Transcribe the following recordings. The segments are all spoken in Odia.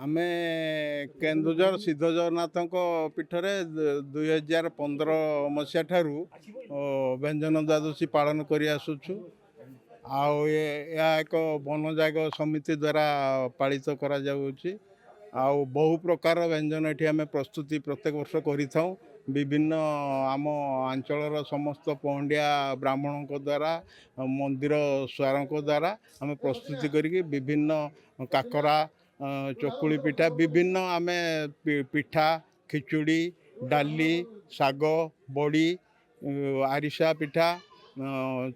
ଆମେ କେନ୍ଦୁଝର ସିଦ୍ଧ ଜଗନ୍ନାଥଙ୍କ ପୀଠରେ 2015 ମସିହା ଠାରୁ ବ୍ୟଞ୍ଜନ ଦ୍ୱାଦଶୀ ପାଳନ କରି ଆସୁଛୁ। ଆଉ ଏହା ଏକ ବନଜାଗ ସମିତି ଦ୍ୱାରା ପାଳିତ କରାଯାଉଛି। ଆଉ ବହୁ ପ୍ରକାର ବ୍ୟଞ୍ଜନ ଏଠି ଆମେ ପ୍ରସ୍ତୁତି ପ୍ରତ୍ୟେକ ବର୍ଷ କରିଥାଉ। ବିଭିନ୍ନ ଆମ ଅଞ୍ଚଳର ସମସ୍ତ ପହଣ୍ଡିଆ ବ୍ରାହ୍ମଣଙ୍କ ଦ୍ୱାରା ମନ୍ଦିର ସ୍ୱାରଙ୍କ ଦ୍ୱାରା ଆମେ ପ୍ରସ୍ତୁତି କରିକି ବିଭିନ୍ନ କାକରା ଚକୁଳି ପିଠା ବିଭିନ୍ନ ଆମେ ପିଠା ଖିଚୁଡ଼ି ଡାଲି ଶାଗ ବଡ଼ି ଆରିସା ପିଠା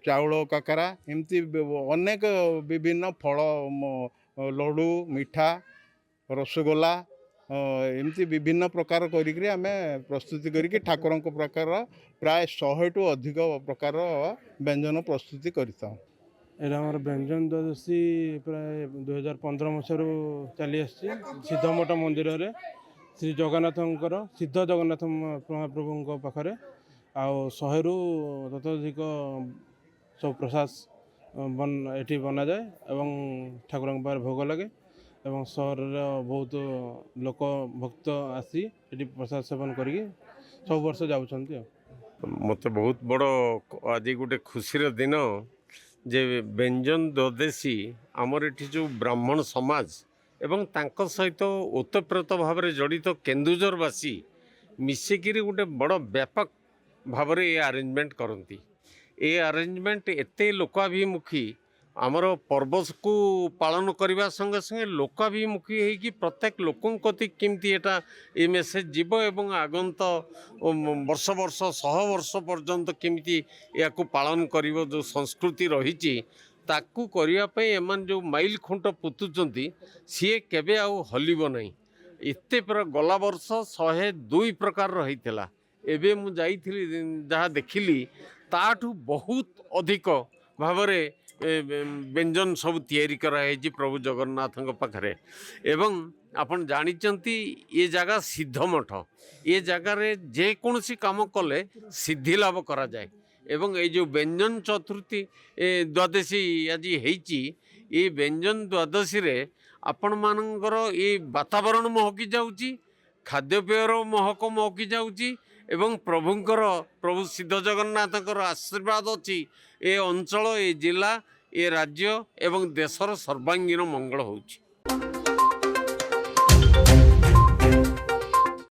ଚାଉଳ କାକରା ଏମିତି ଅନେକ ବିଭିନ୍ନ ଫଳ ଲଡ଼ୁ ମିଠା ରସଗୋଲା ଏମିତି ବିଭିନ୍ନ ପ୍ରକାର କରିକି ଆମେ ପ୍ରସ୍ତୁତି କରିକି ଠାକୁରଙ୍କ ପ୍ରକାର ପ୍ରାୟ 100ଠୁ ଅଧିକ ପ୍ରକାର ବ୍ୟଞ୍ଜନ ପ୍ରସ୍ତୁତି କରିଥାଉ। ଏଇଟା ଆମର ବ୍ୟଞ୍ଜନ ଦ୍ୱାଦଶୀ ପ୍ରାୟ 2015 ମସିହାରୁ ଚାଲି ଆସିଛି। ସିଦ୍ଧମଠ ମନ୍ଦିରରେ ଶ୍ରୀ ଜଗନ୍ନାଥଙ୍କର ସିଦ୍ଧ ଜଗନ୍ନାଥ ମହାପ୍ରଭୁଙ୍କ ପାଖରେ ଆଉ 100ରୁ ତତୋଧିକ ସବୁ ପ୍ରସାଦ ଏଠି ବନାଯାଏ ଏବଂ ଠାକୁରଙ୍କ ପାଖରେ ଭୋଗ ଲାଗେ ଏବଂ ସହରର ବହୁତ ଲୋକ ଭକ୍ତ ଆସି ଏଠି ପ୍ରସାଦ ସେବନ କରିକି ସବୁ ବର୍ଷ ଯାଉଛନ୍ତି। ମୋତେ ବହୁତ ବଡ଼ ଆଜି ଗୋଟେ ଖୁସିର ଦିନ ଯେ ବ୍ୟଞ୍ଜନ ଦ୍ୱାଦଶୀ ଆମର ଏଠି ଯେଉଁ ବ୍ରାହ୍ମଣ ସମାଜ ଏବଂ ତାଙ୍କ ସହିତ ଓତପ୍ରୋତ ଭାବରେ ଜଡ଼ିତ କେନ୍ଦୁଝରବାସୀ ମିଶିକିରି ଗୋଟେ ବଡ଼ ବ୍ୟାପକ ଭାବରେ ଏ ଆରେଞ୍ଜମେଣ୍ଟ କରନ୍ତି। ଏ ଆରେଞ୍ଜମେଣ୍ଟ ଏତେ ଲୋକାଭିମୁଖୀ ଆମର ପର୍ବକୁ ପାଳନ କରିବା ସଙ୍ଗେ ସଙ୍ଗେ ଲୋକାଭିମୁଖୀ ହେଇକି ପ୍ରତ୍ୟେକ ଲୋକଙ୍କ କତିକି କେମିତି ଏଟା ଏ ମେସେଜ ଯିବ ଏବଂ ଆଗନ୍ତ ବର୍ଷ ବର୍ଷ 100 ବର୍ଷ ପର୍ଯ୍ୟନ୍ତ କେମିତି ଏହାକୁ ପାଳନ କରିବ ଯେଉଁ ସଂସ୍କୃତି ରହିଛି ତାକୁ କରିବା ପାଇଁ ଏମାନେ ଯେଉଁ ମାଇଲ ଖୁଣ୍ଟ ପୋତୁଛନ୍ତି ସିଏ କେବେ ଆଉ ହଲିବ ନାହିଁ। ଏତେ ଗଲା ବର୍ଷ 102 ପ୍ରକାରର ହେଇଥିଲା। ଏବେ ମୁଁ ଯାଇଥିଲି ଯାହା ଦେଖିଲି ତାଠୁ ବହୁତ ଅଧିକ ଭାବରେ ବ୍ୟଞ୍ଜନ ସବୁ ତିଆରି କରାହେଇଛି ପ୍ରଭୁ ଜଗନ୍ନାଥଙ୍କ ପାଖରେ। ଏବଂ ଆପଣ ଜାଣିଛନ୍ତି ଏ ଜାଗା ସିଦ୍ଧମଠ, ଏ ଜାଗାରେ ଯେକୌଣସି କାମ କଲେ ସିଦ୍ଧି ଲାଭ କରାଯାଏ। ଏବଂ ଏଇ ଯେଉଁ ବ୍ୟଞ୍ଜନ ଚତୁର୍ଥୀ ଦ୍ୱାଦଶୀ ଆଜି ହେଇଛି ଏ ବ୍ୟଞ୍ଜନ ଦ୍ୱାଦଶୀରେ ଆପଣମାନଙ୍କର ଏ ବାତାବରଣ ମହକି ଯାଉଛି, ଖାଦ୍ୟପେୟର ମହକ ମହକି ଯାଉଛି ଏବଂ ପ୍ରଭୁ ସିଦ୍ଧ ଜଗନ୍ନାଥଙ୍କର ଆଶୀର୍ବାଦ ଅଛି ଏ ଅଞ୍ଚଳ ଏ ଜିଲ୍ଲା ଏ ରାଜ୍ୟ ଏବଂ ଦେଶର ସର୍ବାଙ୍ଗୀନ ମଙ୍ଗଳ ହେଉଛି।